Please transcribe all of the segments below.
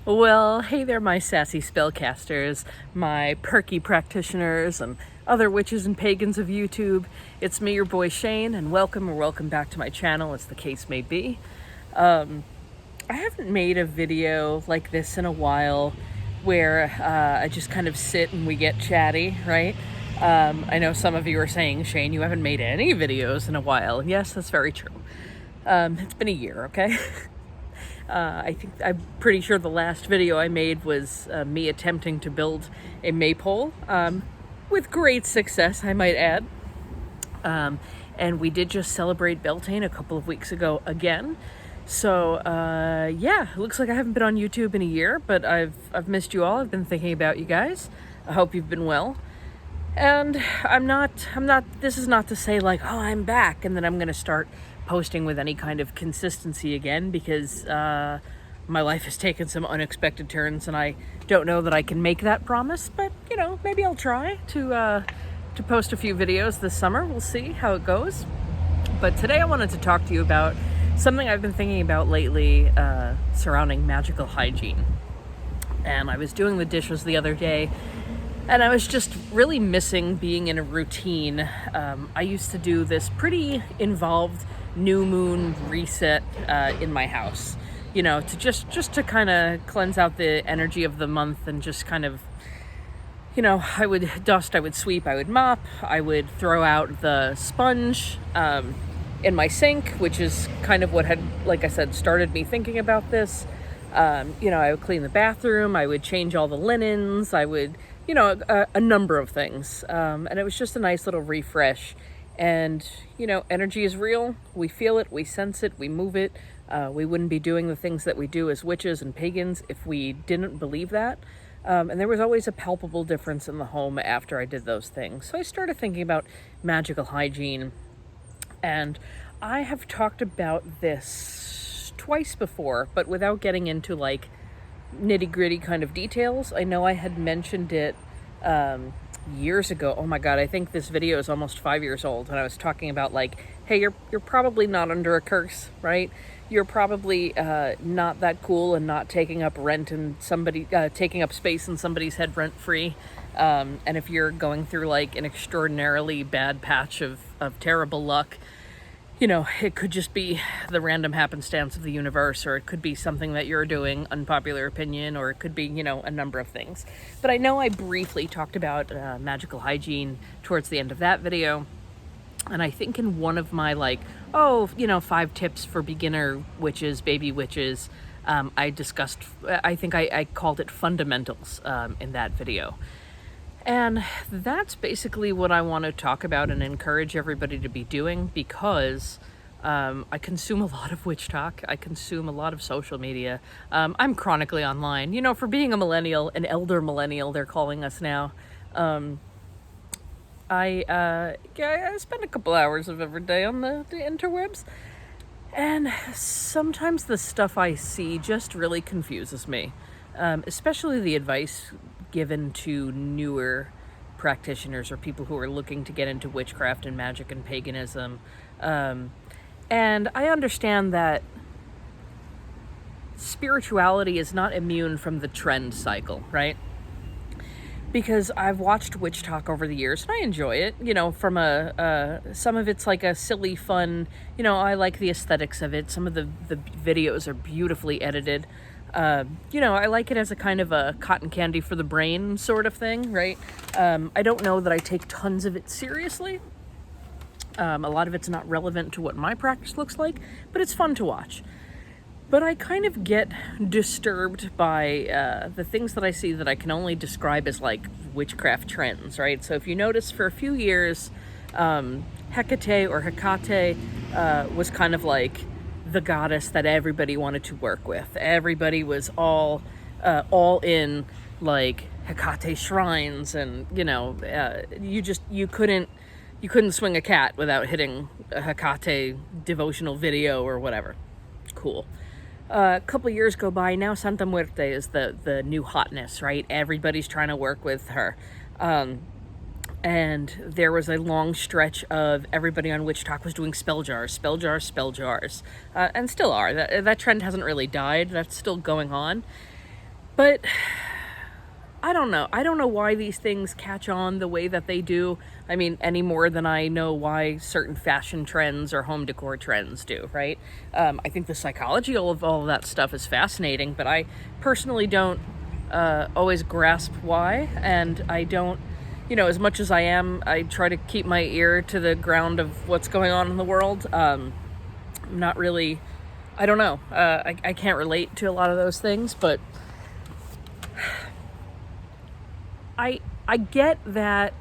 Well, hey there, my sassy spellcasters, my perky practitioners, and other witches and pagans of YouTube. It's me, your boy Shane, and welcome back to my channel, as the case may be. I haven't made a video like this in a while where I just kind of sit and we get chatty, right? I know some of you are saying, Shane, you haven't made any videos in a while. And yes, that's very true. It's been a year, okay? I'm pretty sure the last video I made was me attempting to build a maypole, with great success, I might add. And we did just celebrate Beltane a couple of weeks ago again. So yeah, it looks like I haven't been on YouTube in a year, but I've missed you all. I've been thinking about you guys. I hope you've been well. And I'm not, this is not to say like, oh, I'm back and then I'm going to start posting with any kind of consistency again, because my life has taken some unexpected turns and I don't know that I can make that promise, but you know, maybe I'll try to post a few videos this summer. We'll see how it goes. But today I wanted to talk to you about something I've been thinking about lately, surrounding magical hygiene. And I was doing the dishes the other day, and I was just really missing being in a routine. I used to do this pretty involved new moon reset in my house, you know, to just to kind of cleanse out the energy of the month, and just kind of, you know, I would dust, I would sweep, I would mop, I would throw out the sponge in my sink, which is kind of what had, like I said, started me thinking about this. You know, I would clean the bathroom, I would change all the linens, I would, you know, a number of things. And it was just a nice little refresh. And, you know, energy is real. We feel it, we sense it, we move it. We wouldn't be doing the things that we do as witches and pagans if we didn't believe that. And there was always a palpable difference in the home after I did those things. So I started thinking about magical hygiene. And I have talked about this twice before, but without getting into like nitty-gritty kind of details. I know I had mentioned it years ago. Oh my god, I think this video is almost 5 years old, and I was talking about like, hey, you're probably not under a curse, right? You're probably not that cool and not taking up taking up space in somebody's head rent free. And if you're going through like an extraordinarily bad patch of terrible luck, you know, it could just be the random happenstance of the universe, or it could be something that you're doing, unpopular opinion, or it could be, you know, a number of things. But I know I briefly talked about magical hygiene towards the end of that video. And I think in one of my like, 5 tips for beginner witches, baby witches, I discussed, I think I called it fundamentals in that video. And that's basically what I want to talk about and encourage everybody to be doing, because I consume a lot of WitchTok. I consume a lot of social media. I'm chronically online. You know, for being a millennial, an elder millennial, they're calling us now. I spend a couple hours of every day on the interwebs. And sometimes the stuff I see just really confuses me, especially the advice given to newer practitioners or people who are looking to get into witchcraft and magic and paganism. And I understand that spirituality is not immune from the trend cycle, right? Because I've watched WitchTok over the years, and I enjoy it, you know, from some of it's like a silly, fun, you know, I like the aesthetics of it. Some of the videos are beautifully edited. You know, I like it as a kind of a cotton candy for the brain sort of thing, right? I don't know that I take tons of it seriously. A lot of it's not relevant to what my practice looks like, but it's fun to watch. But I kind of get disturbed by the things that I see that I can only describe as like witchcraft trends, right? So if you notice, for a few years, Hecate or Hecate was kind of like the goddess that everybody wanted to work with. Everybody was all in like Hecate shrines, and you know, you couldn't swing a cat without hitting a Hecate devotional video or whatever. Cool. A couple years go by, now Santa Muerte is the new hotness, right? Everybody's trying to work with her. And there was a long stretch of everybody on WitchTok was doing spell jars, and still are. That trend hasn't really died. That's still going on. But I don't know. I don't know why these things catch on the way that they do. I mean, any more than I know why certain fashion trends or home decor trends do, right? I think the psychology of all of that stuff is fascinating, but I personally don't always grasp why. And I don't, as much as I try to keep my ear to the ground of what's going on in the world. I'm not really, I don't know. I can't relate to a lot of those things, but I get that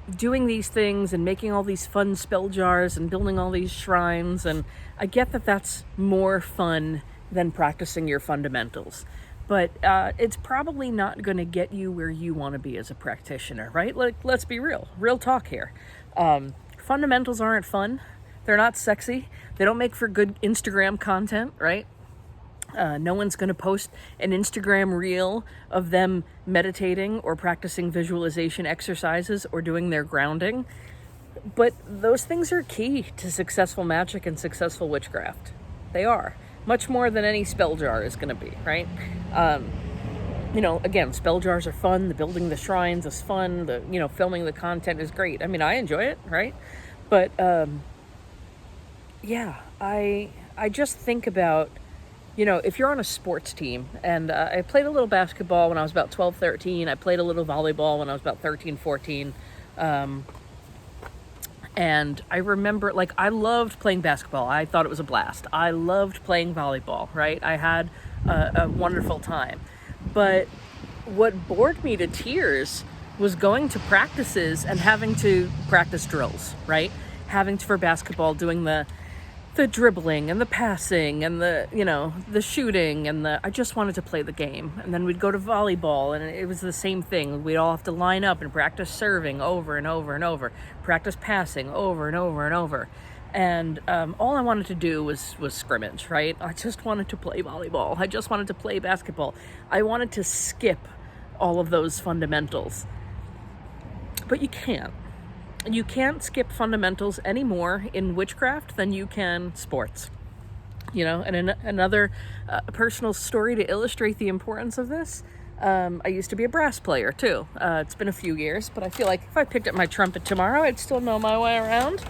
doing these things and making all these fun spell jars and building all these shrines, and I get that that's more fun than practicing your fundamentals. But it's probably not going to get you where you want to be as a practitioner, right? Like, let's be real talk here. Fundamentals aren't fun. They're not sexy. They don't make for good Instagram content, right? No one's going to post an Instagram reel of them meditating or practicing visualization exercises or doing their grounding. But those things are key to successful magic and successful witchcraft. They are. Much more than any spell jar is going to be, right? Again, spell jars are fun. The building the shrines is fun. The, filming the content is great. I mean, I enjoy it, right? But, I just think about, if you're on a sports team, and I played a little basketball when I was about 12, 13. I played a little volleyball when I was about 13, 14. And I remember, I loved playing basketball. I thought it was a blast. I loved playing volleyball, right? I had a wonderful time. But what bored me to tears was going to practices and having to practice drills, right? For basketball, doing the dribbling and the passing and the shooting and I just wanted to play the game. And then we'd go to volleyball and it was the same thing. We'd all have to line up and practice serving over and over and over, practice passing over and over and over. And all I wanted to do was scrimmage, right? I just wanted to play volleyball. I just wanted to play basketball. I wanted to skip all of those fundamentals. But you can't. You can't skip fundamentals any more in witchcraft than you can sports. And another personal story to illustrate the importance of this, I used to be a brass player too. It's been a few years, but I feel like if I picked up my trumpet tomorrow, I'd still know my way around.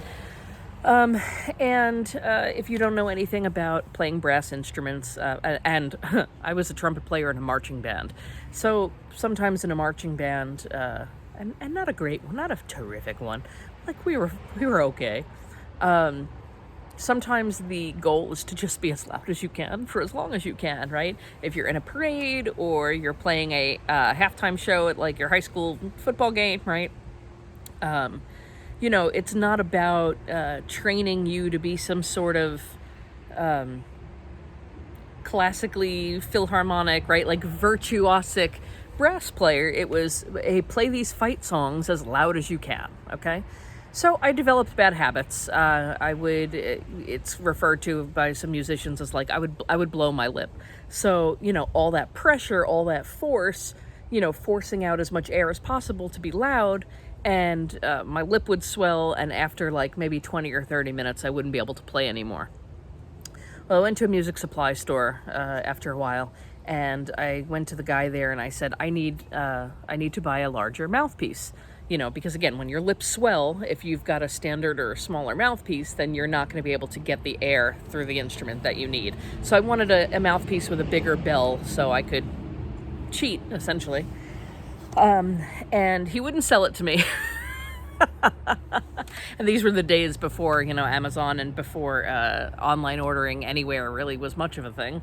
If you don't know anything about playing brass instruments, and I was a trumpet player in a marching band. So sometimes in a marching band, and not a great one, not a terrific one. We were okay. Sometimes the goal is to just be as loud as you can for as long as you can, right? If you're in a parade or you're playing a halftime show at your high school football game, right? It's not about training you to be some sort of classically philharmonic, right? Virtuosic brass player. It was play these fight songs as loud as you can, okay? So I developed bad habits. It's referred to by some musicians as I would blow my lip. So, all that pressure, all that force, forcing out as much air as possible to be loud, and my lip would swell, and after maybe 20 or 30 minutes, I wouldn't be able to play anymore. Well, I went to a music supply store after a while, and I went to the guy there and I said, I need to buy a larger mouthpiece. Because again, when your lips swell, if you've got a standard or a smaller mouthpiece, then you're not going to be able to get the air through the instrument that you need. So I wanted a mouthpiece with a bigger bell so I could cheat, essentially. And he wouldn't sell it to me. And these were the days before, Amazon and before online ordering anywhere really was much of a thing.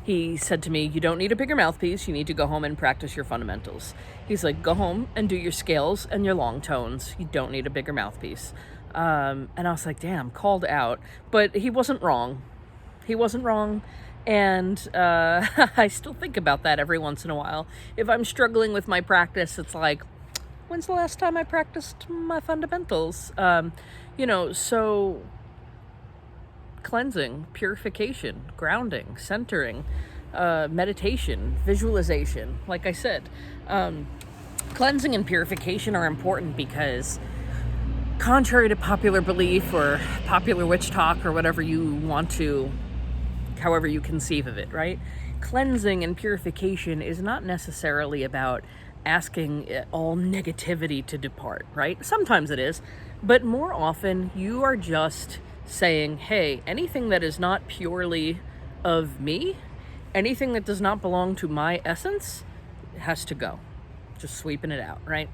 He said to me, you don't need a bigger mouthpiece. You need to go home and practice your fundamentals. He's like, go home and do your scales and your long tones. You don't need a bigger mouthpiece. And I was like, damn, called out. But he wasn't wrong. And I still think about that every once in a while. If I'm struggling with my practice, it's like, when's the last time I practiced my fundamentals? So cleansing, purification, grounding, centering, meditation, visualization. Like I said, cleansing and purification are important because contrary to popular belief or popular witch talk or whatever you want to however you conceive of it, right? Cleansing and purification is not necessarily about asking all negativity to depart, right? Sometimes it is, but more often you are just saying, hey, anything that is not purely of me, anything that does not belong to my essence, has to go. Just sweeping it out, right?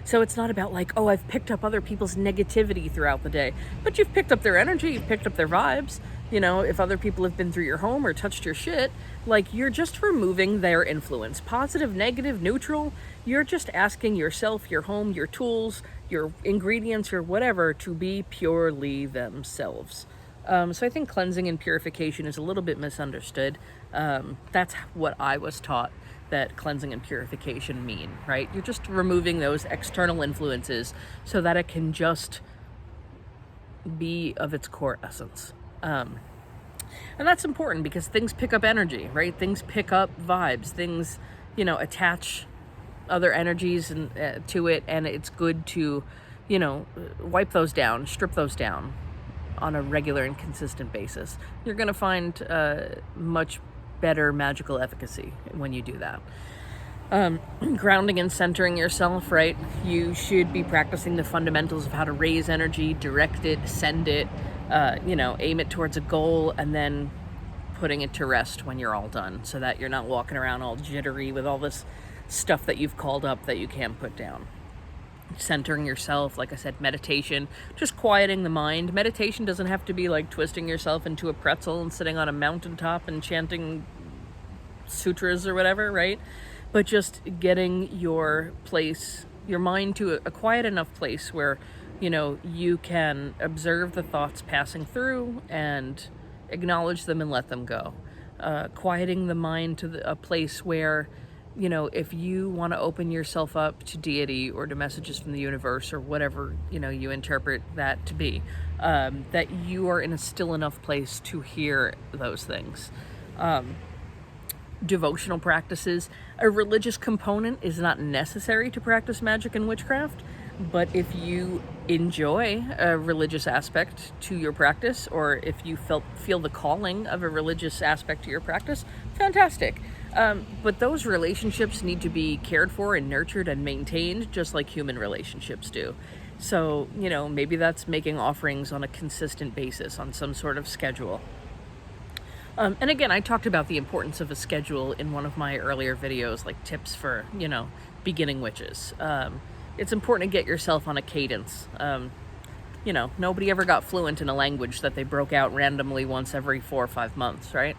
So it's not about like, oh, I've picked up other people's negativity throughout the day, but you've picked up their energy, you've picked up their vibes. You know, if other people have been through your home or touched your shit, like, you're just removing their influence. Positive, negative, neutral. You're just asking yourself, your home, your tools, your ingredients, or whatever, to be purely themselves. So I think cleansing and purification is a little bit misunderstood. That's what I was taught that cleansing and purification mean, right? You're just removing those external influences so that it can just be of its core essence. And that's important because things pick up energy, right? Things pick up vibes, things, you know, attach other energies and to it, and it's good to, you know, wipe those down, strip those down on a regular and consistent basis. You're going to find much better magical efficacy when you do that. Grounding and centering yourself, right? You should be practicing the fundamentals of how to raise energy, direct it, send it, you know, aim it towards a goal, and then putting it to rest when you're all done, so that you're not walking around all jittery with all this stuff that you've called up that you can't put down. Centering yourself, like I said, meditation, just quieting the mind. Meditation doesn't have to be like twisting yourself into a pretzel and sitting on a mountaintop and chanting sutras or whatever, right? But just getting your mind to a quiet enough place where, you know, you can observe the thoughts passing through and acknowledge them and let them go. Quieting the mind to a place where, you know, if you want to open yourself up to deity or to messages from the universe or whatever, you know, you interpret that to be, that you are in a still enough place to hear those things. Devotional practices. A religious component is not necessary to practice magic and witchcraft, but if you enjoy a religious aspect to your practice, or if you feel the calling of a religious aspect to your practice, fantastic. But those relationships need to be cared for and nurtured and maintained just like human relationships do. So, you know, maybe that's making offerings on a consistent basis on some sort of schedule. And again, I talked about the importance of a schedule in one of my earlier videos, like tips for, you know, beginning witches. It's important to get yourself on a cadence. You know, nobody ever got fluent in a language that they broke out randomly once every 4 or 5 months, right?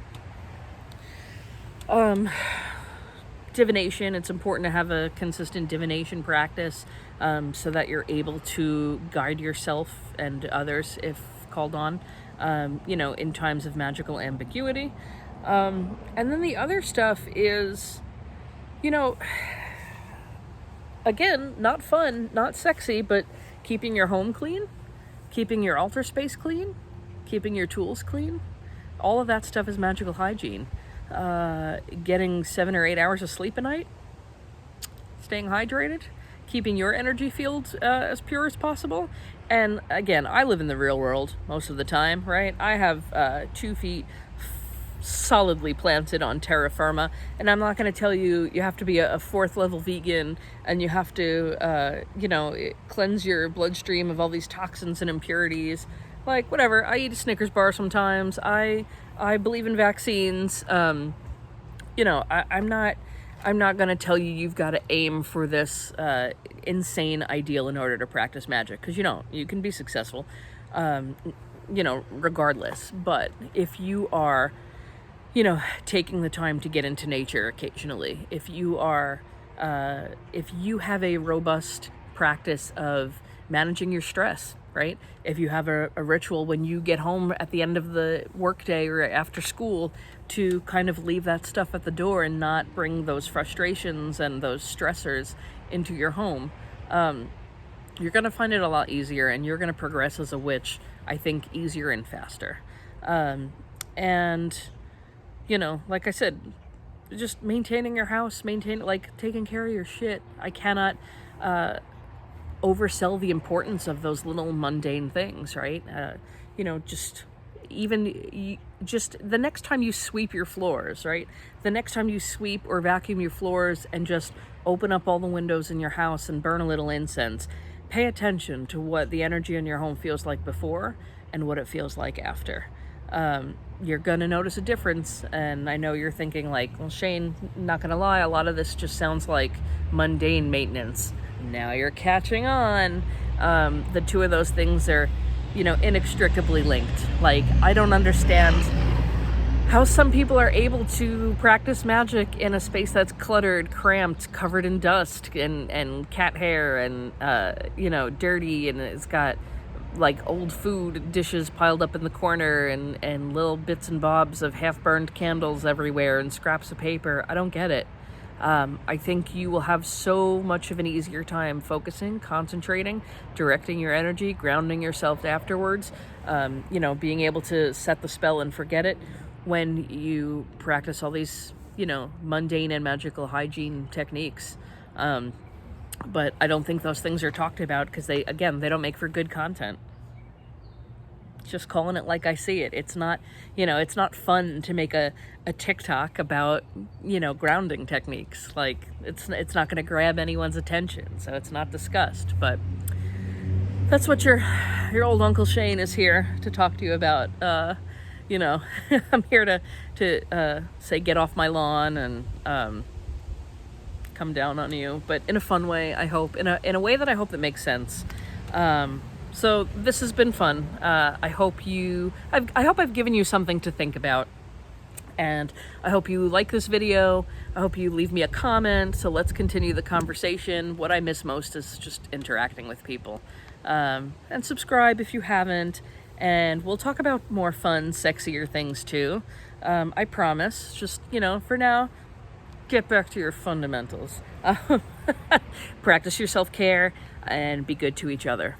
Divination, it's important to have a consistent divination practice, so that you're able to guide yourself and others if called on, you know, in times of magical ambiguity. And then the other stuff is, you know, again, not fun, not sexy, but keeping your home clean, keeping your altar space clean, keeping your tools clean. All of that stuff is magical hygiene. Getting 7 or 8 hours of sleep a night, staying hydrated, keeping your energy field as pure as possible. And again, I live in the real world most of the time, right? I have 2 feet solidly planted on terra firma, and I'm not going to tell you you have to be a 4th level vegan and you have to you know, cleanse your bloodstream of all these toxins and impurities. Like, whatever, I eat a Snickers bar sometimes. I believe in vaccines. You know, I'm not going to tell you you've got to aim for this insane ideal in order to practice magic, because you don't. You can be successful, you know, regardless. But if you are, you know, taking the time to get into nature occasionally, if you have a robust practice of managing your stress, right? If you have a ritual when you get home at the end of the workday or after school to kind of leave that stuff at the door and not bring those frustrations and those stressors into your home, you're going to find it a lot easier, and you're going to progress as a witch, I think, easier and faster. And, you know, like I said, just maintaining your house, taking care of your shit. I cannot oversell the importance of those little mundane things, right? You know, just even just the next time you sweep your floors, right? The next time you sweep or vacuum your floors and just open up all the windows in your house and burn a little incense, pay attention to what the energy in your home feels like before and what it feels like after. You're gonna notice a difference. And I know you're thinking like, well, Shane, not gonna lie, a lot of this just sounds like mundane maintenance. Now you're catching on. The two of those things are, inextricably linked. Like, I don't understand how some people are able to practice magic in a space that's cluttered, cramped, covered in dust and cat hair and, dirty, and it's got like old food dishes piled up in the corner and little bits and bobs of half-burned candles everywhere and scraps of paper. I don't get it. I think you will have so much of an easier time focusing, concentrating, directing your energy, grounding yourself afterwards, being able to set the spell and forget it when you practice all these, mundane and magical hygiene techniques. But I don't think those things are talked about because they don't make for good content. Just calling it like I see it. It's not, it's not fun to make a TikTok about, grounding techniques. Like, it's not going to grab anyone's attention, so it's not discussed. But that's what your old Uncle Shane is here to talk to you about. I'm here to say get off my lawn and come down on you, but in a fun way, I hope, in a way that I hope that makes sense. So this has been fun. I hope I've given you something to think about, and I hope you like this video. I hope you leave me a comment, so let's continue the conversation. What I miss most is just interacting with people. And subscribe if you haven't, and we'll talk about more fun, sexier things too. I promise. Just, for now, get back to your fundamentals. Practice your self-care and be good to each other.